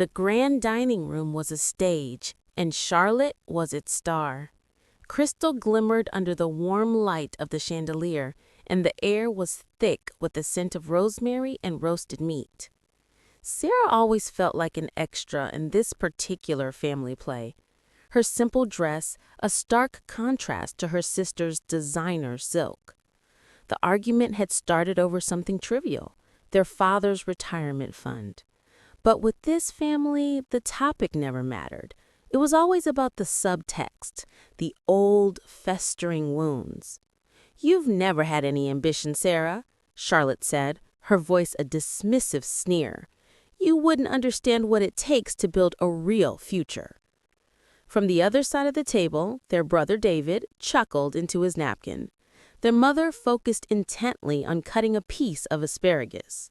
The grand dining room was a stage, and Charlotte was its star. Crystal glimmered under the warm light of the chandelier, and the air was thick with the scent of rosemary and roasted meat. Sarah always felt like an extra in this particular family play. Her simple dress, a stark contrast to her sister's designer silk. The argument had started over something trivial, their father's retirement fund. But with this family, the topic never mattered. It was always about the subtext, the old, festering wounds. "You've never had any ambition, Sarah," Charlotte said, her voice a dismissive sneer. "You wouldn't understand what it takes to build a real future." From the other side of the table, their brother David chuckled into his napkin. Their mother focused intently on cutting a piece of asparagus.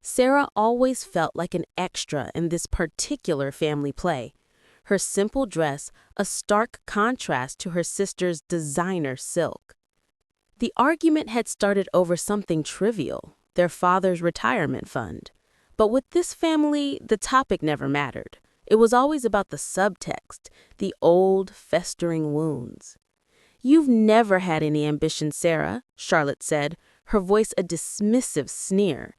Sarah always felt like an extra in this particular family play. Her simple dress, a stark contrast to her sister's designer silk. The argument had started over something trivial, their father's retirement fund. But with this family, the topic never mattered. It was always about the subtext, the old, festering wounds. "You've never had any ambition, Sarah," Charlotte said, her voice a dismissive sneer.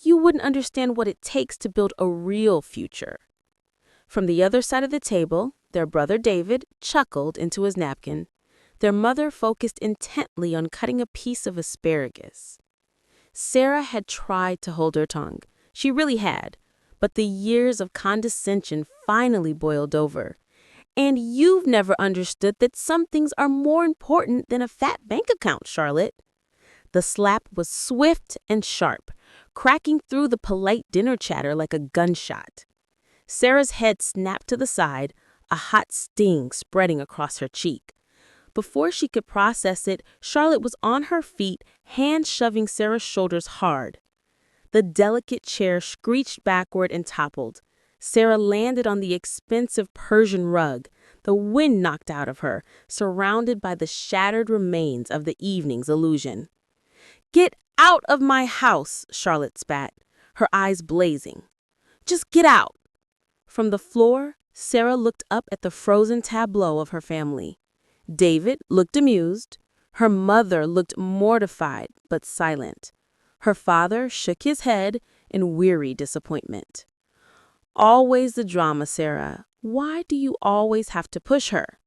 "You wouldn't understand what it takes to build a real future." From the other side of the table, their brother David chuckled into his napkin. Their mother focused intently on cutting a piece of asparagus. Sarah had tried to hold her tongue. She really had. But the years of condescension finally boiled over. "And you've never understood that some things are more important than a fat bank account, Charlotte." The slap was swift and sharp, cracking through the polite dinner chatter like a gunshot. Sarah's head snapped to the side, a hot sting spreading across her cheek. Before she could process it, Charlotte was on her feet, hand shoving Sarah's shoulders hard. The delicate chair screeched backward and toppled. Sarah landed on the expensive Persian rug, the wind knocked out of her, surrounded by the shattered remains of the evening's illusion. "Get out of my house," Charlotte spat, her eyes blazing. "Just get out." From the floor, Sarah looked up at the frozen tableau of her family. David looked amused. Her mother looked mortified but silent. Her father shook his head in weary disappointment. "Always the drama, Sarah. Why do you always have to push her?"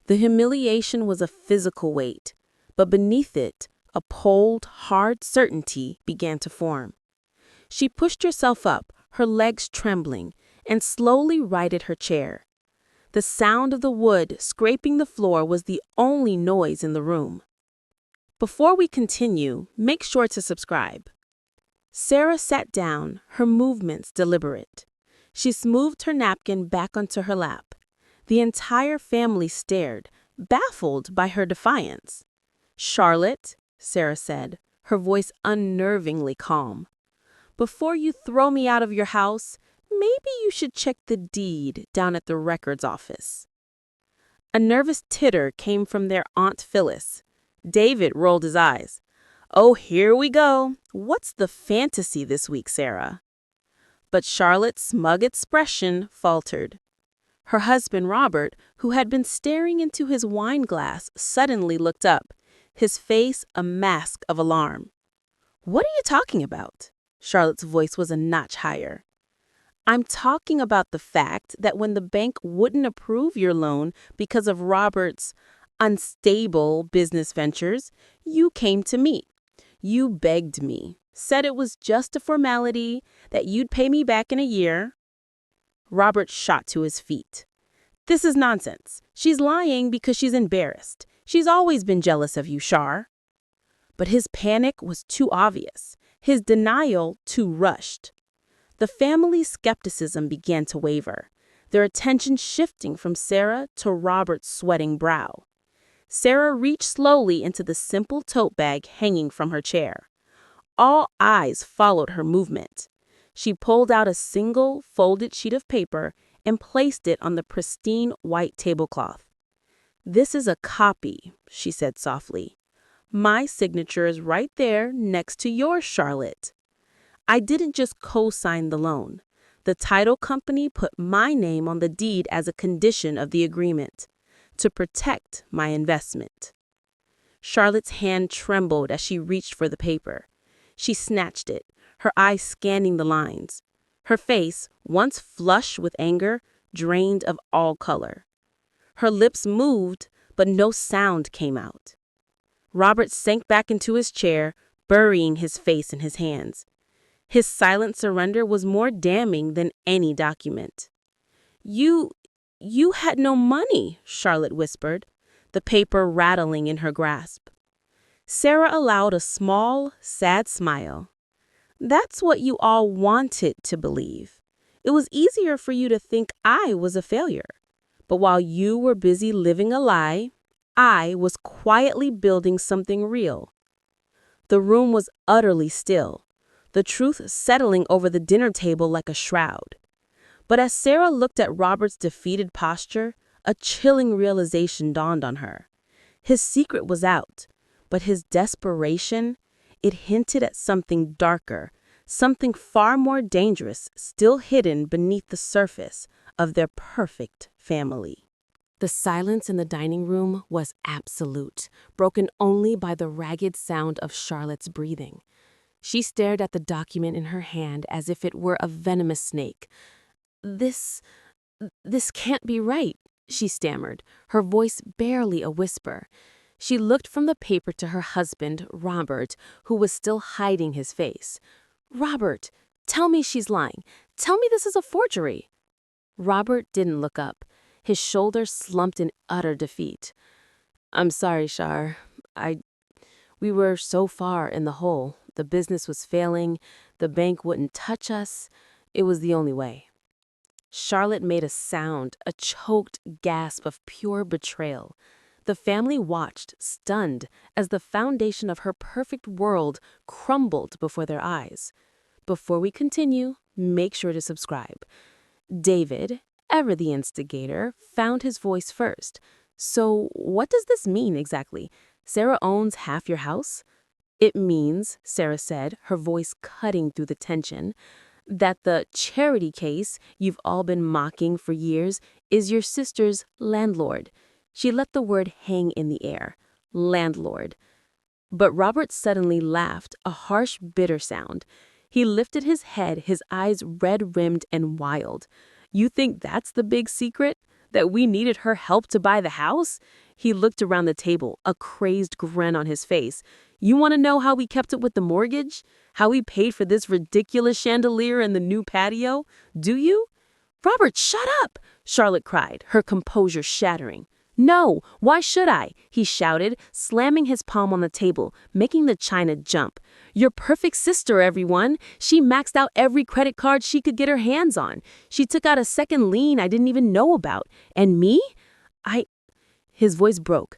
The humiliation was a physical weight, but beneath it, a cold, hard certainty began to form. She pushed herself up, her legs trembling, and slowly righted her chair. The sound of the wood scraping the floor was the only noise in the room. Before we continue, make sure to subscribe. Sarah sat down, her movements deliberate. She smoothed her napkin back onto her lap. The entire family stared, baffled by her defiance. "Charlotte," Sarah said, her voice unnervingly calm, "before you throw me out of your house, maybe you should check the deed down at the records office." A nervous titter came from their Aunt Phyllis. David rolled his eyes. "Oh, here we go. What's the fantasy this week, Sarah?" But Charlotte's smug expression faltered. Her husband, Robert, who had been staring into his wine glass, suddenly looked up, his face a mask of alarm. "What are you talking about?" Charlotte's voice was a notch higher. "I'm talking about the fact that when the bank wouldn't approve your loan because of Robert's unstable business ventures, you came to me. You begged me, said it was just a formality, that you'd pay me back in a year." Robert shot to his feet. "This is nonsense. She's lying because she's embarrassed. She's always been jealous of you, Char." But his panic was too obvious, his denial too rushed. The family's skepticism began to waver, their attention shifting from Sarah to Robert's sweating brow. Sarah reached slowly into the simple tote bag hanging from her chair. All eyes followed her movement. She pulled out a single folded sheet of paper and placed it on the pristine white tablecloth. "This is a copy," she said softly. "My signature is right there next to yours, Charlotte. I didn't just co-sign the loan. The title company put my name on the deed as a condition of the agreement, to protect my investment. Charlotte's hand trembled as she reached for the paper. She snatched it, her eyes scanning the lines. Her face, once flush with anger, drained of all color. Her lips moved, but no sound came out. Robert sank back into his chair, burying his face in his hands. His silent surrender was more damning than any document. You had no money," Charlotte whispered, the paper rattling in her grasp. Sarah allowed a small, sad smile. "That's what you all wanted to believe. It was easier for you to think I was a failure. But while you were busy living a lie, I was quietly building something real." The room was utterly still, the truth settling over the dinner table like a shroud. But as Sarah looked at Robert's defeated posture, a chilling realization dawned on her. His secret was out, but his desperation, it hinted at something darker, something far more dangerous still hidden beneath the surface of their perfect family. The silence in the dining room was absolute, broken only by the ragged sound of Charlotte's breathing. She stared at the document in her hand as if it were a venomous snake. This can't be right," she stammered, her voice barely a whisper. She looked from the paper to her husband, Robert, who was still hiding his face. "Robert, tell me she's lying. Tell me this is a forgery." Robert didn't look up. His shoulders slumped in utter defeat. "I'm sorry, Char. We were so far in the hole. The business was failing. The bank wouldn't touch us. It was the only way." Charlotte made a sound, a choked gasp of pure betrayal. The family watched, stunned, as the foundation of her perfect world crumbled before their eyes. Before we continue, make sure to subscribe. David, ever the instigator, found his voice first. "So what does this mean exactly? Sarah owns half your house?" "It means," Sarah said, her voice cutting through the tension, "that the charity case you've all been mocking for years is your sister's landlord." She let the word hang in the air. Landlord. But Robert suddenly laughed, a harsh, bitter sound. He lifted his head, his eyes red-rimmed and wild. "You think that's the big secret? That we needed her help to buy the house?" He looked around the table, a crazed grin on his face. "You want to know how we kept it with the mortgage? How we paid for this ridiculous chandelier and the new patio? Do you?" "Robert, shut up!" Charlotte cried, her composure shattering. "No, why should I?" he shouted, slamming his palm on the table, making the china jump. "Your perfect sister, everyone. She maxed out every credit card she could get her hands on. She took out a second lien I didn't even know about. And me? His voice broke.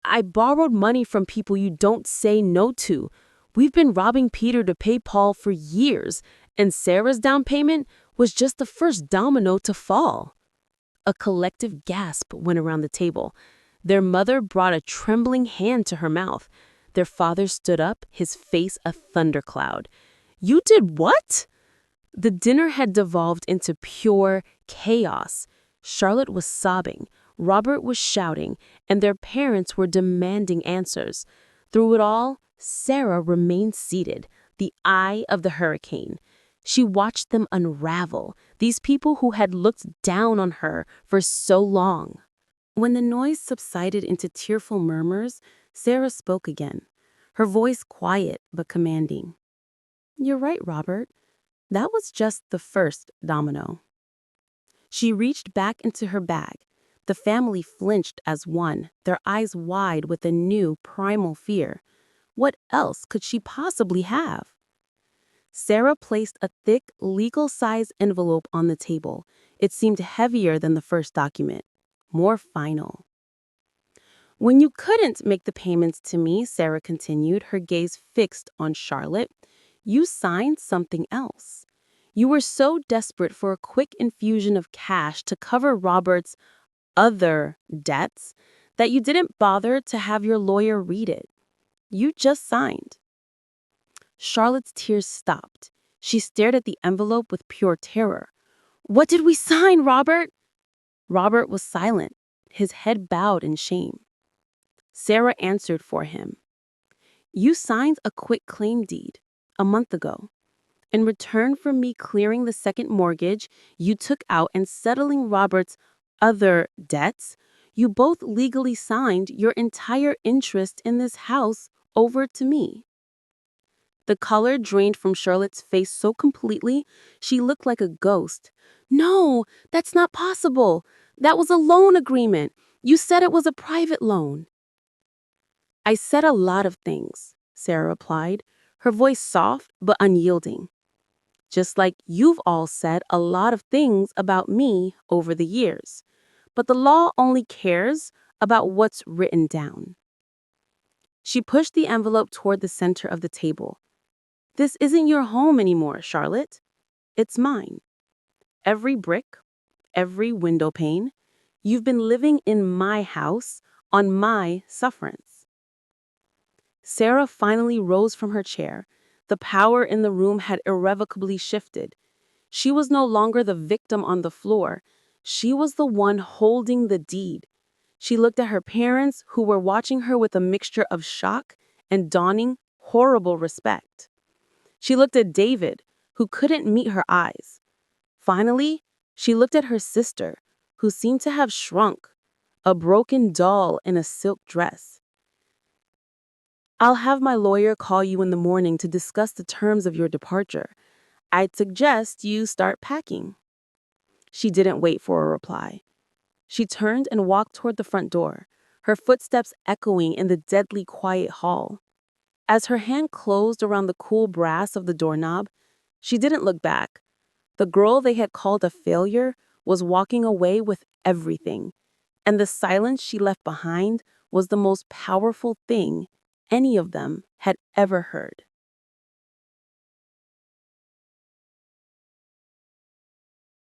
"I borrowed money from people you don't say no to. We've been robbing Peter to pay Paul for years, and Sarah's down payment was just the first domino to fall." A collective gasp went around the table. Their mother brought a trembling hand to her mouth. Their father stood up, his face a thundercloud. "You did what?" The dinner had devolved into pure chaos. Charlotte was sobbing, Robert was shouting, and their parents were demanding answers. Through it all, Sarah remained seated, the eye of the hurricane. She watched them unravel, these people who had looked down on her for so long. When the noise subsided into tearful murmurs, Sarah spoke again, her voice quiet but commanding. "You're right, Robert. That was just the first domino." She reached back into her bag. The family flinched as one, their eyes wide with a new, primal fear. What else could she possibly have? Sarah placed a thick, legal-size envelope on the table. It seemed heavier than the first document, more final. "When you couldn't make the payments to me," Sarah continued, her gaze fixed on Charlotte, "you signed something else. You were so desperate for a quick infusion of cash to cover Robert's other debts that you didn't bother to have your lawyer read it. You just signed." Charlotte's tears stopped. She stared at the envelope with pure terror. What did we sign, Robert? Robert was silent, his head bowed in shame. Sarah answered for him. You signed a quitclaim deed a month ago. In return for me clearing the second mortgage you took out and settling Robert's other debts, you both legally signed your entire interest in this house over to me. The color drained from Charlotte's face so completely, she looked like a ghost. No, that's not possible. That was a loan agreement. You said it was a private loan. I said a lot of things, Sarah replied, her voice soft but unyielding. Just like you've all said a lot of things about me over the years. But the law only cares about what's written down. She pushed the envelope toward the center of the table. This isn't your home anymore, Charlotte. It's mine. Every brick, every window pane, you've been living in my house on my sufferance. Sarah finally rose from her chair. The power in the room had irrevocably shifted. She was no longer the victim on the floor. She was the one holding the deed. She looked at her parents, who were watching her with a mixture of shock and dawning, horrible respect. She looked at David, who couldn't meet her eyes. Finally, she looked at her sister, who seemed to have shrunk, a broken doll in a silk dress. I'll have my lawyer call you in the morning to discuss the terms of your departure. I'd suggest you start packing. She didn't wait for a reply. She turned and walked toward the front door, her footsteps echoing in the deadly quiet hall. As her hand closed around the cool brass of the doorknob, she didn't look back. The girl they had called a failure was walking away with everything, and the silence she left behind was the most powerful thing any of them had ever heard.